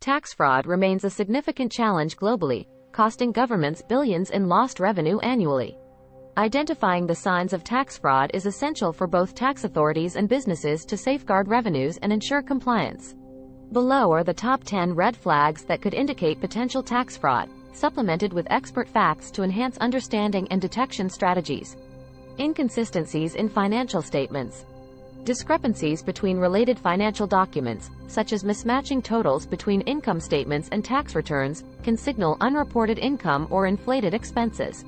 Tax fraud remains a significant challenge globally, costing governments billions in lost revenue annually. Identifying the signs of tax fraud is essential for both tax authorities and businesses to safeguard revenues and ensure compliance. Below are the top 10 red flags that could indicate potential tax fraud, supplemented with expert facts to enhance understanding and detection strategies. Inconsistencies in financial statements. Discrepancies between related financial documents, such as mismatching totals between income statements and tax returns, can signal unreported income or inflated expenses.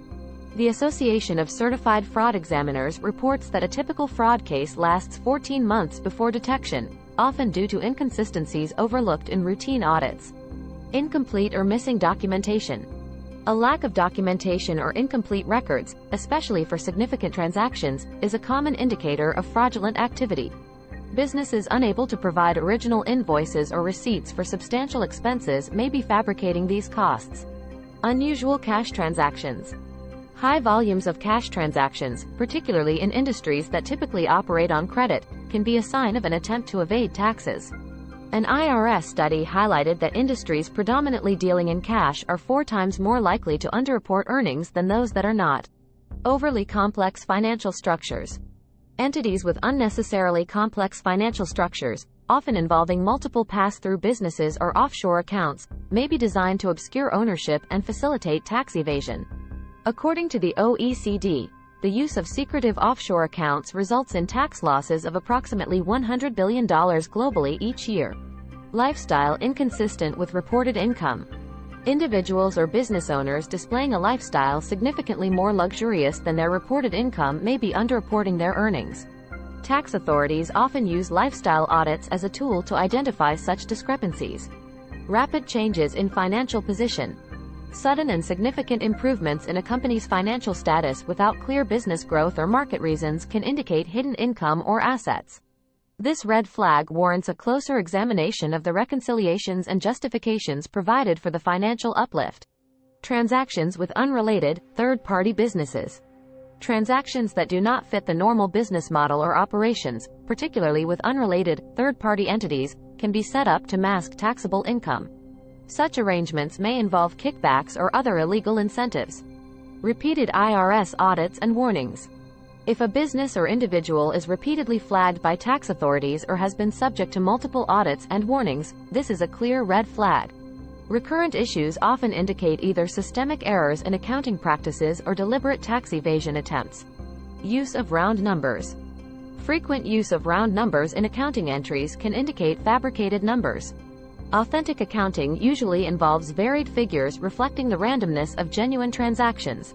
The Association of Certified Fraud Examiners reports that a typical fraud case lasts 14 months before detection, often due to inconsistencies overlooked in routine audits. Incomplete or missing documentation. A lack of documentation or incomplete records, especially for significant transactions, is a common indicator of fraudulent activity. Businesses unable to provide original invoices or receipts for substantial expenses may be fabricating these costs. Unusual cash transactions. High volumes of cash transactions, particularly in industries that typically operate on credit, can be a sign of an attempt to evade taxes. An IRS study highlighted that industries predominantly dealing in cash are 4 times more likely to underreport earnings than those that are not. Overly complex financial structures. Entities with unnecessarily complex financial structures, often involving multiple pass-through businesses or offshore accounts, may be designed to obscure ownership and facilitate tax evasion. According to the OECD, the use of secretive offshore accounts results in tax losses of approximately $100 billion globally each year. Lifestyle inconsistent with reported income. Individuals or business owners displaying a lifestyle significantly more luxurious than their reported income may be underreporting their earnings. Tax authorities often use lifestyle audits as a tool to identify such discrepancies. Rapid changes in financial position. Sudden and significant improvements in a company's financial status without clear business growth or market reasons can indicate hidden income or assets. This red flag warrants a closer examination of the reconciliations and justifications provided for the financial uplift. Transactions with unrelated, third-party businesses. Transactions that do not fit the normal business model or operations, particularly with unrelated, third-party entities, can be set up to mask taxable income. Such arrangements may involve kickbacks or other illegal incentives. Repeated IRS audits and warnings. If a business or individual is repeatedly flagged by tax authorities or has been subject to multiple audits and warnings, this is a clear red flag. Recurrent issues often indicate either systemic errors in accounting practices or deliberate tax evasion attempts. Use of round numbers. Frequent use of round numbers in accounting entries can indicate fabricated numbers. Authentic accounting usually involves varied figures reflecting the randomness of genuine transactions.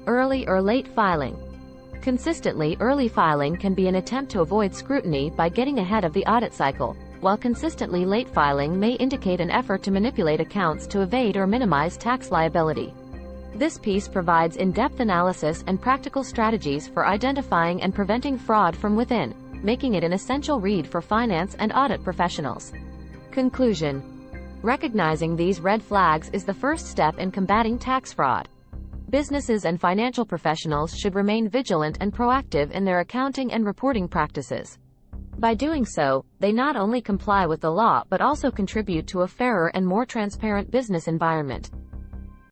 Early or late filing. Consistently early filing can be an attempt to avoid scrutiny by getting ahead of the audit cycle, while consistently late filing may indicate an effort to manipulate accounts to evade or minimize tax liability. This piece provides in-depth analysis and practical strategies for identifying and preventing fraud from within, making it an essential read for finance and audit professionals. Conclusion. Recognizing these red flags is the first step in combating tax fraud. Businesses and financial professionals should remain vigilant and proactive in their accounting and reporting practices. By doing so, they not only comply with the law but also contribute to a fairer and more transparent business environment.